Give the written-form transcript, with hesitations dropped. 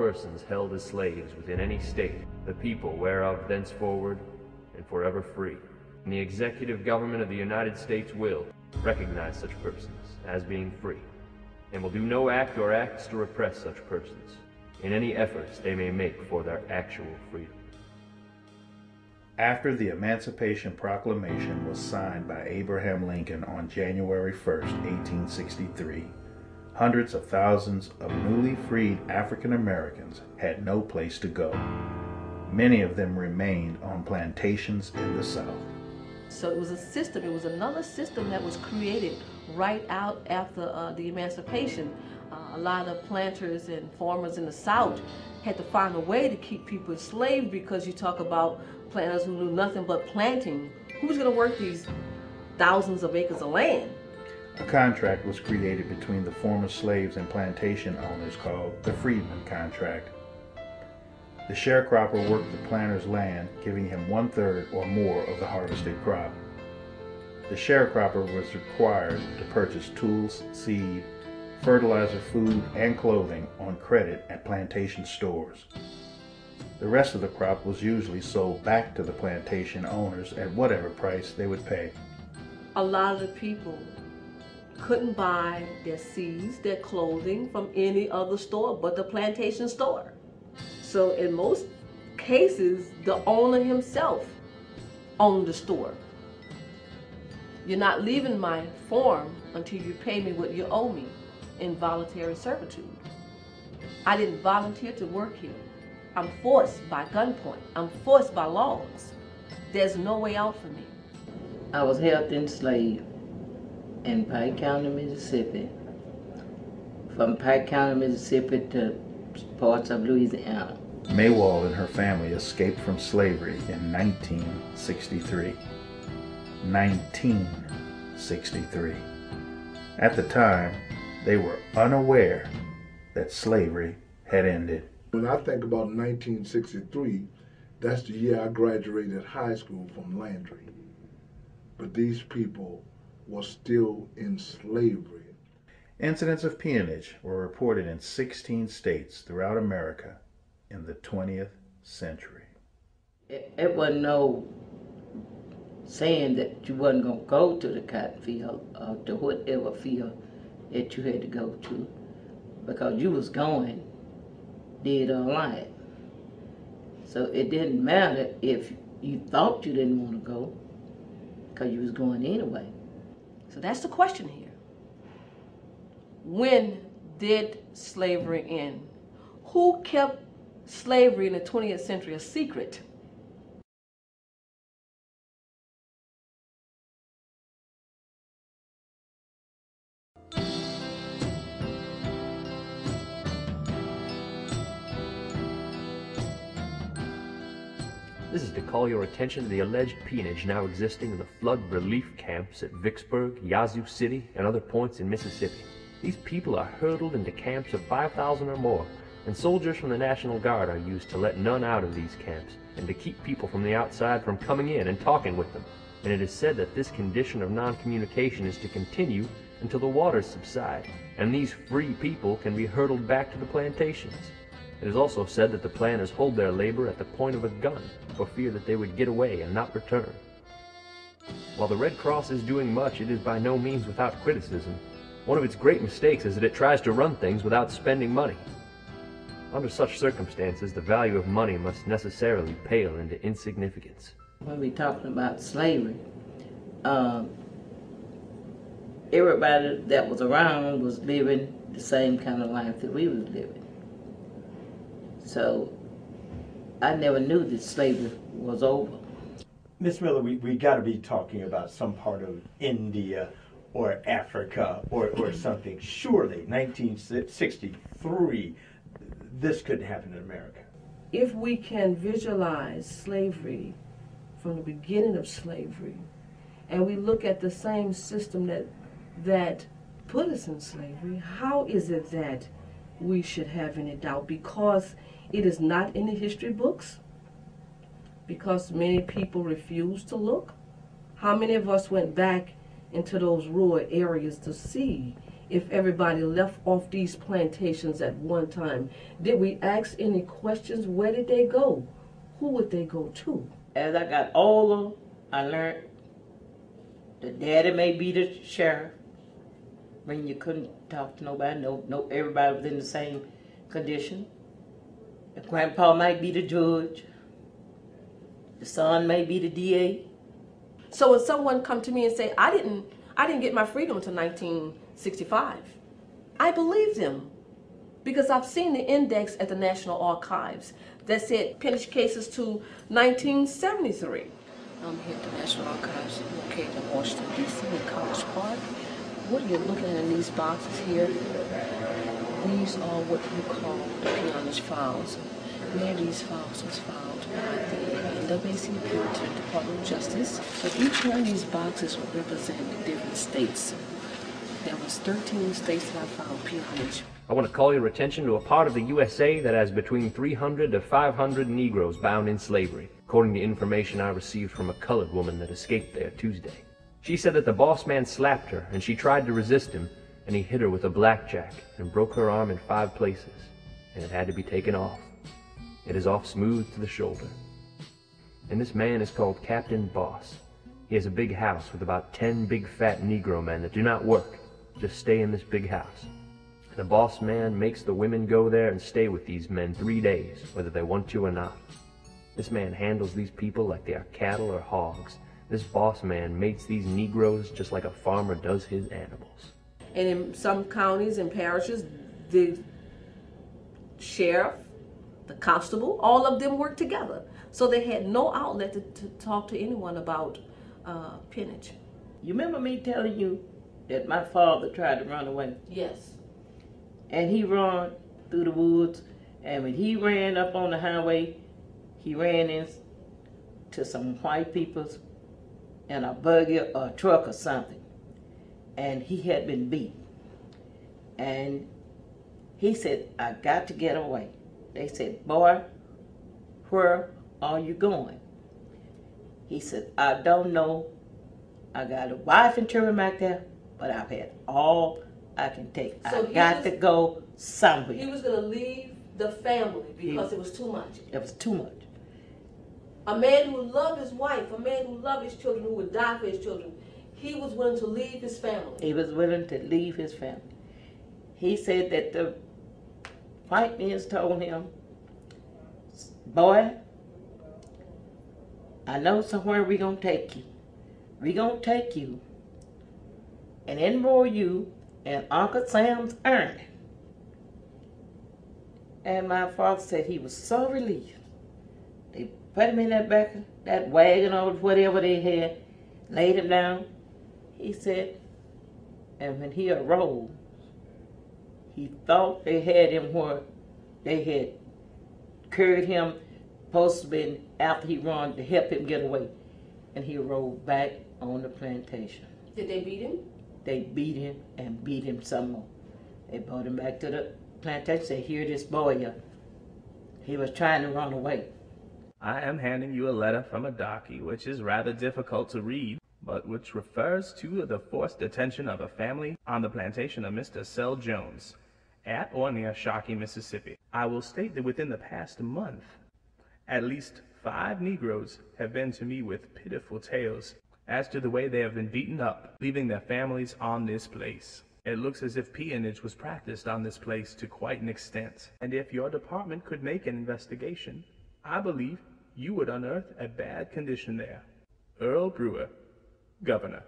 persons held as slaves within any state, the people whereof thenceforward and forever free. And the executive government of the United States will recognize such persons as being free, and will do no act or acts to repress such persons in any efforts they may make for their actual freedom. After the Emancipation Proclamation was signed by Abraham Lincoln on January 1st, 1863, hundreds of thousands of newly freed African Americans had no place to go. Many of them remained on plantations in the South. So it was a system, it was another system that was created right out after the emancipation. A lot of planters and farmers in the South had to find a way to keep people enslaved, because you talk about planters who knew nothing but planting. Who was going to work these thousands of acres of land? A contract was created between the former slaves and plantation owners called the Freedman Contract. The sharecropper worked the planter's land, giving him 1/3 or more of the harvested crop. The sharecropper was required to purchase tools, seed, fertilizer, food, and clothing on credit at plantation stores. The rest of the crop was usually sold back to the plantation owners at whatever price they would pay. A lot of the people couldn't buy their seeds, their clothing from any other store but the plantation store. So in most cases, the owner himself owned the store. You're not leaving my farm until you pay me what you owe me in voluntary servitude. I didn't volunteer to work here. I'm forced by gunpoint. I'm forced by laws. There's no way out for me. I was held enslaved in Pike County, Mississippi. From Pike County, Mississippi to parts of Louisiana. Maywall and her family escaped from slavery in 1963. 1963. At the time, they were unaware that slavery had ended. When I think about 1963, that's the year I graduated high school from Landry. But these people were still in slavery. Incidents of peonage were reported in 16 states throughout America in the 20th century. It wasn't no saying that you wasn't going to go to the cotton field or to whatever field that you had to go to, because you was going dead or alive. So it didn't matter if you thought you didn't want to go, because you was going anyway. So that's the question here. When did slavery end? Who kept slavery in the 20th century a secret? This is to call your attention to the alleged peonage now existing in the flood relief camps at Vicksburg, Yazoo City, and other points in Mississippi. These people are herded into camps of 5,000 or more, and soldiers from the National Guard are used to let none out of these camps and to keep people from the outside from coming in and talking with them. And it is said that this condition of non-communication is to continue until the waters subside, and these free people can be hurtled back to the plantations. It is also said that the planters hold their labor at the point of a gun for fear that they would get away and not return. While the Red Cross is doing much, it is by no means without criticism. One of its great mistakes is that it tries to run things without spending money. Under such circumstances, the value of money must necessarily pale into insignificance. When we're talking about slavery, everybody that was around was living the same kind of life that we was living. So I never knew that slavery was over. Miss Miller, we got to be talking about some part of India or Africa or something. Surely, 1963, this couldn't happen in America. If we can visualize slavery from the beginning of slavery, and we look at the same system that put us in slavery, how is it that we should have any doubt? Because it is not in the history books? Because many people refuse to look? How many of us went back into those rural areas to see if everybody left off these plantations at one time? Did we ask any questions? Where did they go? Who would they go to? As I got older, I learned the daddy may be the sheriff. When you couldn't talk to nobody, no, everybody was in the same condition. The grandpa might be the judge. The son may be the DA. So when someone come to me and say, I didn't get my freedom until 1965, I believe them because I've seen the index at the National Archives that said peonage cases to 1973. I'm here at the National Archives located in Washington, D.C. in College Park. What you're looking at in these boxes here, these are what you call the peonage files. Many of these files was filed by the NAACP to the Department of Justice. So each one of these boxes would represent different states. There was 13 states that I filed peonage. I want to call your attention to a part of the USA that has between 300 to 500 Negroes bound in slavery, according to information I received from a colored woman that escaped there Tuesday. She said that the boss man slapped her and she tried to resist him, and he hit her with a blackjack and broke her arm in 5 places, and it had to be taken off. It is off smooth to the shoulder. And this man is called Captain Boss. He has a big house with about 10 big fat Negro men that do not work, just stay in this big house. And the boss man makes the women go there and stay with these men 3 days, whether they want to or not. This man handles these people like they are cattle or hogs. This boss man mates these Negroes just like a farmer does his animals. And in some counties and parishes, the sheriff, the constable, all of them worked together. So they had no outlet to talk to anyone about peonage. You remember me telling you that my father tried to run away? Yes. And he ran through the woods, and when he ran up on the highway, he ran into some white people's in a buggy or a truck or something, and he had been beat. And he said, I got to get away. They said, boy, where are you going? He said, I don't know. I got a wife and children back there, but I've had all I can take. So I got to go somewhere. He was going to leave the family because it was too much. It was too much. A man who loved his wife, a man who loved his children, who would die for his children, he was willing to leave his family. He was willing to leave his family. He said that the white men told him, boy, I know somewhere we're going to take you. We're going to take you and enroll you in Uncle Sam's army. And my father said he was so relieved. They put him in that back of that wagon or whatever they had, laid him down. He said, and when he arose, he thought they had him where they had carried him, supposed to be after he run to help him get away. And he rode back on the plantation. Did they beat him? They beat him and beat him some more. They brought him back to the plantation, said, here this boy, he was trying to run away. I am handing you a letter from a darky, which is rather difficult to read, but which refers to the forced detention of a family on the plantation of Mr. Sel Jones, at or near Shockey, Mississippi. I will state that within the past month, at least 5 Negroes have been to me with pitiful tales as to the way they have been beaten up, leaving their families on this place. It looks as if peonage was practiced on this place to quite an extent, and if your department could make an investigation, I believe you would unearth a bad condition there. Earl Brewer, Governor.